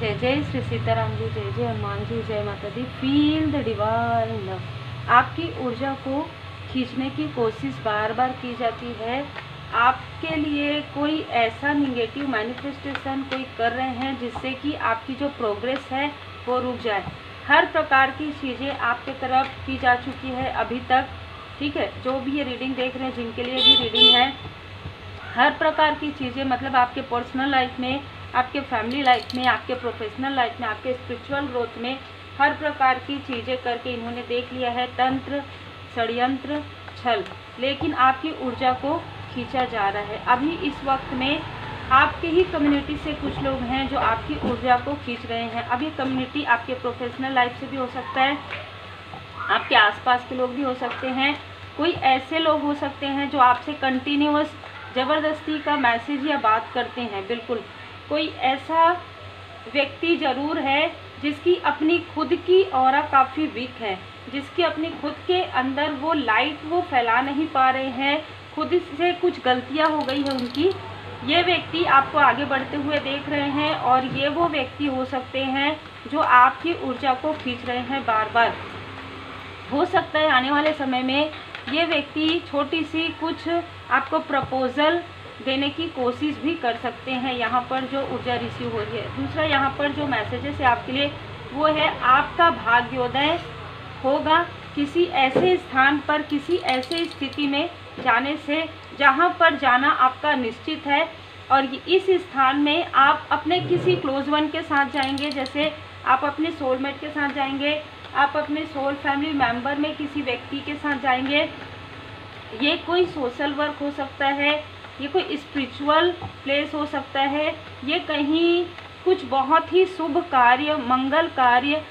जय जय श्री सीताराम जी, जय जय हनुमान जी, जय माता दी। Feel the divine love. आपकी ऊर्जा को खींचने की कोशिश बार बार की जाती है। आपके लिए कोई ऐसा निगेटिव मैनिफेस्टेशन कोई कर रहे हैं जिससे कि आपकी जो प्रोग्रेस है वो रुक जाए। हर प्रकार की चीज़ें आपके तरफ की जा चुकी है अभी तक, ठीक है। जो भी ये रीडिंग देख रहे हैं, जिनके लिए भी रीडिंग है, हर प्रकार की चीज़ें, मतलब आपके पर्सनल लाइफ में, आपके फैमिली लाइफ में, आपके प्रोफेशनल लाइफ में, आपके स्पिरिचुअल ग्रोथ में, हर प्रकार की चीज़ें करके इन्होंने देख लिया है। तंत्र, षड्यंत्र, छल, लेकिन आपकी ऊर्जा को खींचा जा रहा है। अभी इस वक्त में आपके ही कम्युनिटी से कुछ लोग हैं जो आपकी ऊर्जा को खींच रहे हैं। अब ये कम्युनिटी आपके प्रोफेशनल लाइफ से भी हो सकता है, आपके आसपास के लोग भी हो सकते हैं, कोई ऐसे लोग हो सकते हैं जो आपसे कंटिन्यूअस ज़बरदस्ती का मैसेज या बात करते हैं। बिल्कुल कोई ऐसा व्यक्ति ज़रूर है जिसकी अपनी खुद की ऑरा काफ़ी वीक है, जिसकी अपनी खुद के अंदर वो लाइट वो फैला नहीं पा रहे हैं, खुद से कुछ गलतियां हो गई है उनकी। ये व्यक्ति आपको आगे बढ़ते हुए देख रहे हैं और ये वो व्यक्ति हो सकते हैं जो आपकी ऊर्जा को खींच रहे हैं बार बार। हो सकता है आने वाले समय में ये व्यक्ति छोटी सी कुछ आपको प्रपोजल देने की कोशिश भी कर सकते हैं। यहाँ पर जो ऊर्जा रिसीव हो रही है। दूसरा, यहाँ पर जो मैसेजेस है आपके लिए वो है, आपका भाग्योदय होगा किसी ऐसे स्थान पर, किसी ऐसे स्थिति में जाने से जहाँ पर जाना आपका निश्चित है। और इस स्थान में आप अपने किसी क्लोज वन के साथ जाएंगे, जैसे आप अपने सोलमेट के साथ जाएंगे, आप अपने सोल फैमिली मेंबर में किसी व्यक्ति के साथ जाएंगे। ये कोई सोशल वर्क हो सकता है, ये कोई स्पिरिचुअल प्लेस हो सकता है, ये कहीं कुछ बहुत ही शुभ कार्य, मंगल कार्य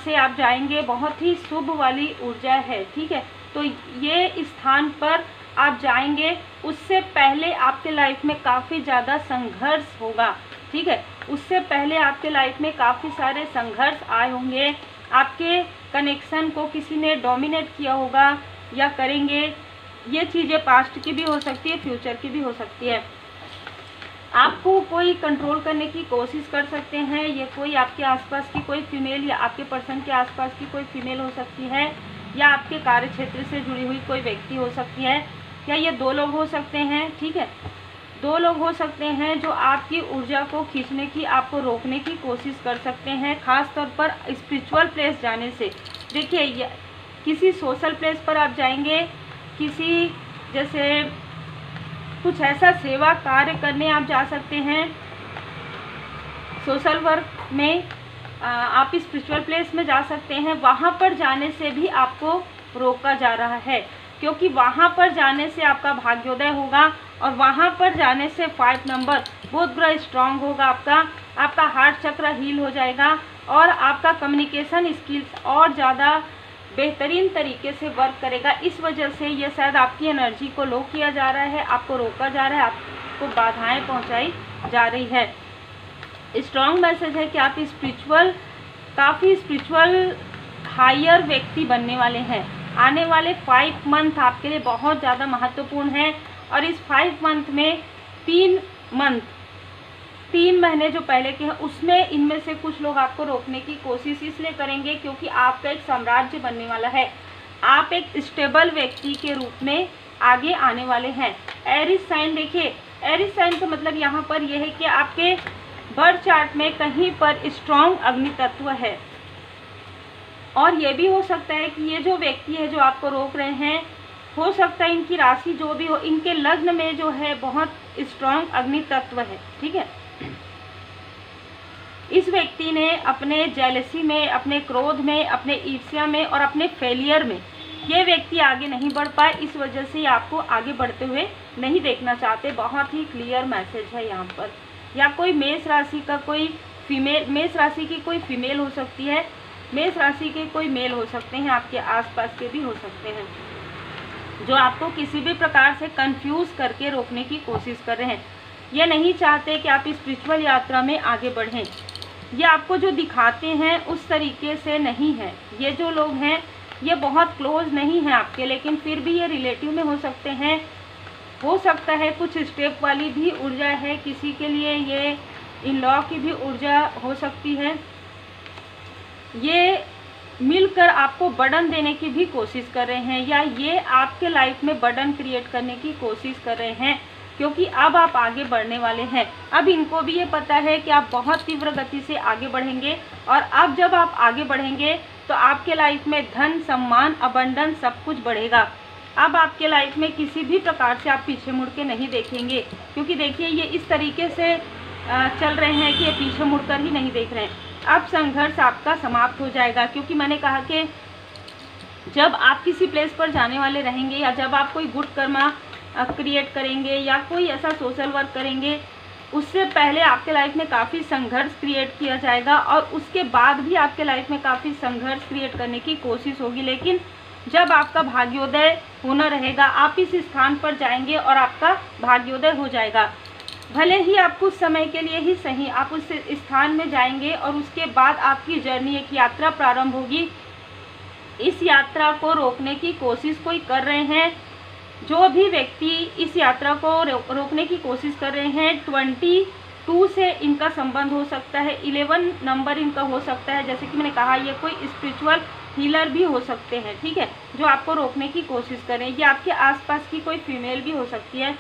से आप जाएंगे। बहुत ही शुभ वाली ऊर्जा है, ठीक है। तो ये स्थान पर आप जाएंगे, उससे पहले आपके लाइफ में काफ़ी ज़्यादा संघर्ष होगा, ठीक है। उससे पहले आपके लाइफ में काफ़ी सारे संघर्ष आए होंगे, आपके कनेक्शन को किसी ने डोमिनेट किया होगा या करेंगे। ये चीज़ें पास्ट की भी हो सकती है, फ्यूचर की भी हो सकती है। आपको कोई कंट्रोल करने की कोशिश कर सकते हैं। ये कोई आपके आसपास की कोई फीमेल या आपके पर्सन के आसपास की कोई फीमेल हो सकती है, या आपके कार्य क्षेत्र से जुड़ी हुई कोई व्यक्ति हो सकती है, या ये दो लोग हो सकते हैं, ठीक है। दो लोग हो सकते हैं जो आपकी ऊर्जा को खींचने की, आपको रोकने की कोशिश कर सकते हैं, खास तौर पर स्पिरिचुअल प्लेस जाने से। देखिए, किसी सोशल प्लेस पर आप जाएंगे, किसी जैसे कुछ ऐसा सेवा कार्य करने आप जा सकते हैं। सोशल वर्क में आप स्पिरिचुअल प्लेस में जा सकते हैं। वहाँ पर जाने से भी आपको रोका जा रहा है, क्योंकि वहाँ पर जाने से आपका भाग्योदय होगा और वहाँ पर जाने से 5 नंबर बहुत बड़ा स्ट्रांग होगा। आपका हार्ट चक्र हील हो जाएगा और आपका कम्युनिकेशन स्किल्स और ज़्यादा बेहतरीन तरीके से वर्क करेगा। इस वजह से ये शायद आपकी एनर्जी को लो किया जा रहा है, आपको रोका जा रहा है, आपको बाधाएं पहुंचाई जा रही है। स्ट्रॉन्ग मैसेज है कि आप काफ़ी स्पिरिचुअल हायर व्यक्ति बनने वाले हैं। आने वाले 5 मंथ आपके लिए बहुत ज़्यादा महत्वपूर्ण है। और इस 5 मंथ में 3 महीने जो पहले के हैं, उसमें इनमें से कुछ लोग आपको रोकने की कोशिश इसलिए करेंगे क्योंकि आपका एक साम्राज्य बनने वाला है। आप एक स्टेबल व्यक्ति के रूप में आगे आने वाले हैं। एरिस साइन, देखिए एरिस साइन का मतलब यहाँ पर यह है कि आपके बर्थ चार्ट में कहीं पर स्ट्रॉन्ग अग्नि तत्व है। और ये भी हो सकता है कि ये जो व्यक्ति है जो आपको रोक रहे हैं, हो सकता है इनकी राशि जो भी हो, इनके लग्न में जो है बहुत स्ट्रॉन्ग अग्नि तत्व है, ठीक है। इस व्यक्ति ने अपने जेलसी में, अपने क्रोध में, अपने ईर्ष्या में और अपने फेलियर में ये व्यक्ति आगे नहीं बढ़ पाए। इस वजह से आपको आगे बढ़ते हुए नहीं देखना चाहते। बहुत ही क्लियर मैसेज है यहाँ पर। या कोई मेष राशि का कोई फीमेल, मेष राशि की कोई फीमेल हो सकती है, मेष राशि के कोई मेल हो सकते हैं, आपके आसपास के भी हो सकते हैं, जो आपको किसी भी प्रकार से कंफ्यूज करके रोकने की कोशिश कर रहे हैं। ये नहीं चाहते कि आप स्पिरिचुअल यात्रा में आगे बढ़ें। ये आपको जो दिखाते हैं उस तरीके से नहीं है। ये जो लोग हैं ये बहुत क्लोज नहीं है आपके, लेकिन फिर भी ये रिलेटिव में हो सकते हैं। हो सकता है कुछ स्टेप वाली भी ऊर्जा है, किसी के लिए ये इन लॉ की भी ऊर्जा हो सकती है। ये मिलकर आपको बर्डन देने की भी कोशिश कर रहे हैं, या ये आपके लाइफ में बर्डन क्रिएट करने की कोशिश कर रहे हैं, क्योंकि अब आप आगे बढ़ने वाले हैं। अब इनको भी ये पता है कि आप बहुत तीव्र गति से आगे बढ़ेंगे, और अब जब आप आगे बढ़ेंगे तो आपके लाइफ में धन, सम्मान, अबंडन सब कुछ बढ़ेगा। अब आपके लाइफ में किसी भी प्रकार से आप पीछे मुड़ के नहीं देखेंगे, क्योंकि देखिए ये इस तरीके से चल रहे हैं कि ये पीछे मुड़कर ही नहीं देख रहे हैं। अब संघर्ष आपका समाप्त हो जाएगा, क्योंकि मैंने कहा कि जब आप किसी प्लेस पर जाने वाले रहेंगे, या जब आप कोई गुड कर्मा क्रिएट करेंगे या कोई ऐसा सोशल वर्क करेंगे, उससे पहले आपके लाइफ में काफ़ी संघर्ष क्रिएट किया जाएगा, और उसके बाद भी आपके लाइफ में काफ़ी संघर्ष क्रिएट करने की कोशिश होगी। लेकिन जब आपका भाग्योदय होना रहेगा, आप इस स्थान पर जाएंगे और आपका भाग्योदय हो जाएगा। भले ही आप कुछ समय के लिए ही सही, आप उस स्थान में जाएंगे, और उसके बाद आपकी जर्नी, एक यात्रा प्रारंभ होगी। इस यात्रा को रोकने की कोशिश कोई कर रहे हैं, जो भी व्यक्ति इस यात्रा को रोकने की कोशिश कर रहे हैं, 22 से इनका संबंध हो सकता है, 11 नंबर इनका हो सकता है। जैसे कि मैंने कहा, ये कोई स्पिरिचुअल हीलर भी हो सकते हैं, ठीक है, जो आपको रोकने की कोशिश करें। ये आपके आसपास की कोई फीमेल भी हो सकती है,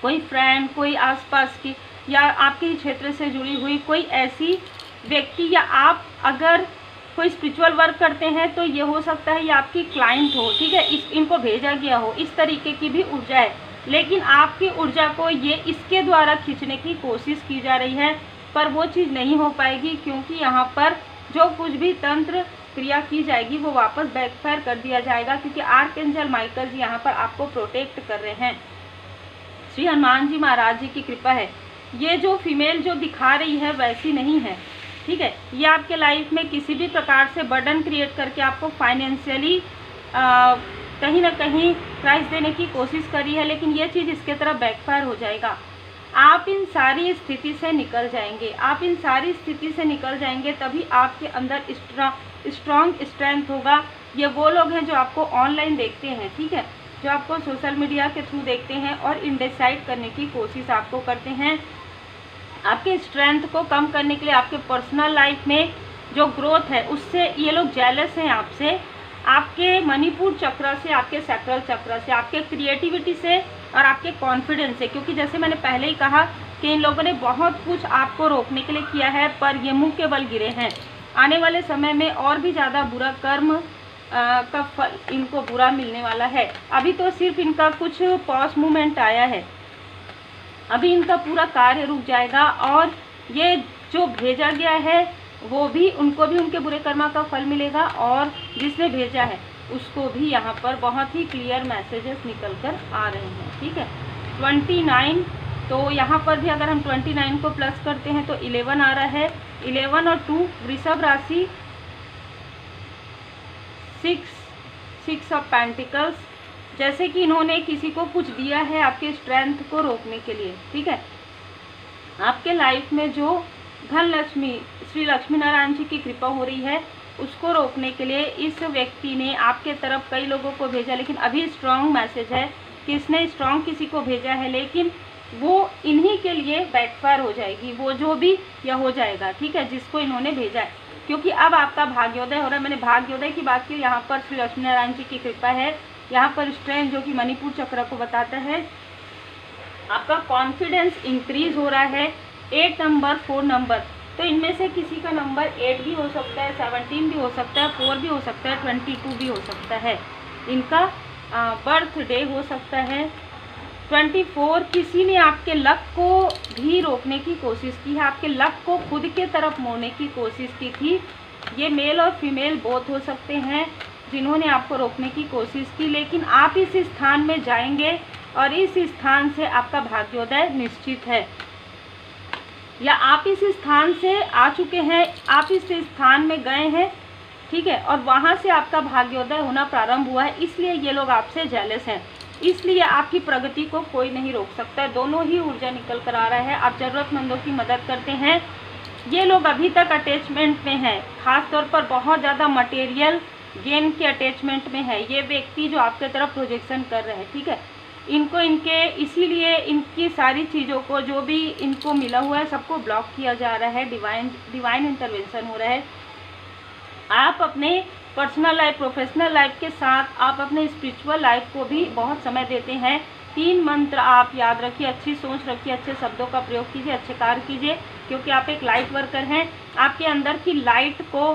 कोई फ्रेंड, कोई आसपास की, या आपके ही क्षेत्र से जुड़ी हुई कोई ऐसी व्यक्ति, या आप अगर कोई स्पिरिचुअल वर्क करते हैं तो ये हो सकता है ये आपकी क्लाइंट हो, ठीक है, इनको भेजा गया हो, इस तरीके की भी ऊर्जा है। लेकिन आपकी ऊर्जा को ये इसके द्वारा खींचने की कोशिश की जा रही है, पर वो चीज़ नहीं हो पाएगी, क्योंकि यहाँ पर जो कुछ भी तंत्र क्रिया की जाएगी वो वापस बैकफायर कर दिया जाएगा, क्योंकि आर्कएंजल माइकल जी यहाँ पर आपको प्रोटेक्ट कर रहे हैं। श्री हनुमान जी महाराज जी की कृपा है। ये जो फीमेल जो दिखा रही है वैसी नहीं है, ठीक है। ये आपके लाइफ में किसी भी प्रकार से बर्डन क्रिएट करके आपको फाइनेंशियली कहीं ना कहीं प्राइस देने की कोशिश करी है, लेकिन ये चीज़ इसके तरफ बैकफायर हो जाएगा। आप इन सारी स्थिति से निकल जाएंगे, आप इन सारी स्थिति से निकल जाएंगे, तभी आपके अंदर स्ट्रॉन्ग स्ट्रेंथ होगा। ये वो लोग हैं जो आपको ऑनलाइन देखते हैं, ठीक है, जो आपको सोशल मीडिया के थ्रू देखते हैं और इंडिसाइड करने की कोशिश आपको करते हैं। आपके स्ट्रेंथ को कम करने के लिए, आपके पर्सनल लाइफ में जो ग्रोथ है उससे ये लोग जेलस हैं आपसे, आपके मणिपुर चक्र से, आपके सैक्रल चक्र से, आपके क्रिएटिविटी से और आपके कॉन्फिडेंस से। क्योंकि जैसे मैंने पहले ही कहा कि इन लोगों ने बहुत कुछ आपको रोकने के लिए किया है, पर ये मुंह के बल गिरे हैं। आने वाले समय में और भी ज़्यादा बुरा कर्म का फल इनको बुरा मिलने वाला है। अभी तो सिर्फ इनका कुछ पॉज मूवमेंट आया है, अभी इनका पूरा कार्य रुक जाएगा, और ये जो भेजा गया है वो भी, उनको भी उनके बुरे कर्मा का फल मिलेगा, और जिसने भेजा है उसको भी यहाँ पर बहुत ही क्लियर मैसेजेस निकल कर आ रहे हैं, ठीक है। 29, तो यहाँ पर भी अगर हम 29 को प्लस करते हैं तो 11 आ रहा है। 11 और 2 वृषभ राशि, 6 ऑफ पेंटिकल्स। जैसे कि इन्होंने किसी को कुछ दिया है आपके स्ट्रेंथ को रोकने के लिए, ठीक है। आपके लाइफ में जो धन लक्ष्मी, श्री लक्ष्मी नारायण जी की कृपा हो रही है, उसको रोकने के लिए इस व्यक्ति ने आपके तरफ कई लोगों को भेजा, लेकिन अभी स्ट्रॉन्ग मैसेज है कि इसने स्ट्रॉन्ग किसी को भेजा है, लेकिन वो इन्हीं के लिए बैकफायर हो जाएगी, वो जो भी यह हो जाएगा, ठीक है, जिसको इन्होंने भेजा है। क्योंकि अब आपका भाग्योदय हो रहा है। मैंने भाग्योदय की बात की, यहाँ पर श्री लक्ष्मी नारायण जी की कृपा है। यहाँ पर स्ट्रेंथ जो कि मणिपुर चक्र को बताता है, आपका कॉन्फिडेंस इंक्रीज हो रहा है। 8 नंबर, 4 नंबर, तो इनमें से किसी का नंबर 8 भी हो सकता है, 17 भी हो सकता है, 4 भी हो सकता है, 22 भी हो सकता है। इनका बर्थडे हो सकता है 24। किसी ने आपके लक को भी रोकने की कोशिश की है, आपके लक को खुद के तरफ मोड़ने की कोशिश की थी। ये मेल और फीमेल बोथ हो सकते हैं जिन्होंने आपको रोकने की कोशिश की, लेकिन आप इस स्थान में जाएंगे और इस स्थान से आपका भाग्योदय निश्चित है, या आप इस स्थान से आ चुके हैं, आप इस स्थान में गए हैं, ठीक है, और वहाँ से आपका भाग्योदय होना प्रारंभ हुआ है। इसलिए ये लोग आपसे जेलस हैं, इसलिए आपकी प्रगति को कोई नहीं रोक सकता है। दोनों ही ऊर्जा निकल कर आ रहा है। आप ज़रूरतमंदों की मदद करते हैं। ये लोग अभी तक अटैचमेंट में हैं, खास तौर पर बहुत ज़्यादा मटेरियल गेन के अटैचमेंट में है ये व्यक्ति जो आपके तरफ प्रोजेक्शन कर रहे हैं, ठीक है। इनको इनके इसीलिए इनकी सारी चीज़ों को जो भी इनको मिला हुआ है सबको ब्लॉक किया जा रहा है, डिवाइन इंटरवेंशन हो रहा है। आप अपने पर्सनल लाइफ, प्रोफेशनल लाइफ के साथ आप अपने स्पिरिचुअल लाइफ को भी बहुत समय देते हैं। 3 मंत्र आप याद रखिए, अच्छी सोच रखिए, अच्छे शब्दों का प्रयोग कीजिए, अच्छे कार्य कीजिए, क्योंकि आप एक लाइट वर्कर हैं। आपके अंदर की लाइट को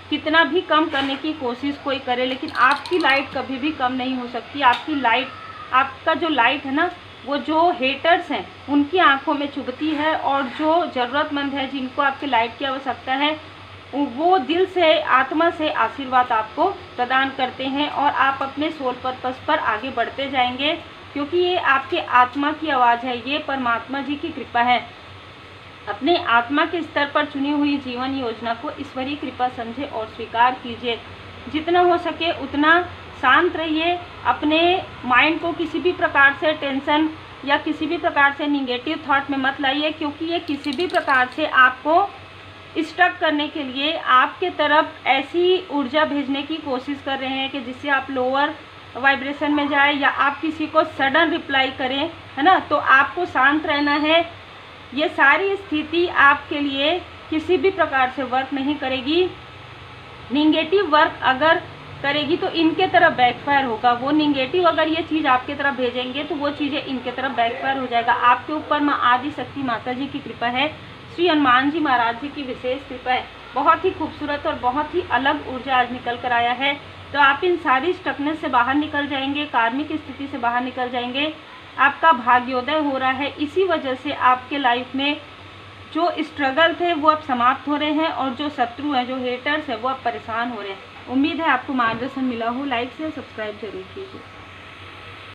कितना भी कम करने की कोशिश कोई करे, लेकिन आपकी लाइट कभी भी कम नहीं हो सकती। आपकी लाइट, आपका जो लाइट है ना, वो जो हेटर्स हैं उनकी आंखों में चुभती है, और जो ज़रूरतमंद है जिनको आपकी लाइट की आवश्यकता है वो दिल से, आत्मा से आशीर्वाद आपको प्रदान करते हैं, और आप अपने सोल पर्पस पर आगे बढ़ते जाएंगे, क्योंकि ये आपके आत्मा की आवाज़ है, ये परमात्मा जी की कृपा है। अपने आत्मा के स्तर पर चुनी हुई जीवन योजना को ईश्वरीय कृपा समझे और स्वीकार कीजिए। जितना हो सके उतना शांत रहिए, अपने माइंड को किसी भी प्रकार से टेंशन या किसी भी प्रकार से निगेटिव थॉट में मत लाइए, क्योंकि ये किसी भी प्रकार से आपको स्टक करने के लिए आपके तरफ ऐसी ऊर्जा भेजने की कोशिश कर रहे हैं कि जिससे आप लोअर वाइब्रेशन में जाए या आप किसी को सडन रिप्लाई करें, है ना। तो आपको शांत रहना है। ये सारी स्थिति आपके लिए किसी भी प्रकार से वर्क नहीं करेगी। निगेटिव वर्क अगर करेगी तो इनके तरफ बैकफायर होगा। वो निगेटिव अगर ये चीज़ आपके तरफ भेजेंगे तो वो चीज़ें इनके तरफ बैकफायर हो जाएगा। आपके ऊपर माँ आदि शक्ति माता जी की कृपा है, श्री हनुमान जी महाराज जी की विशेष कृपा है। बहुत ही खूबसूरत और बहुत ही अलग ऊर्जा आज निकल कर आया है। तो आप इन सारी स्टकनेस से बाहर निकल जाएंगे, कार्मिक स्थिति से बाहर निकल जाएंगे। आपका भाग्योदय हो रहा है। इसी वजह से आपके लाइफ में जो स्ट्रगल थे वो अब समाप्त हो रहे हैं, और जो शत्रु हैं, जो हेटर्स हैं, वो अब परेशान हो रहे हैं। उम्मीद है आपको मार्गदर्शन मिला हो। लाइक से सब्सक्राइब जरूर कीजिए।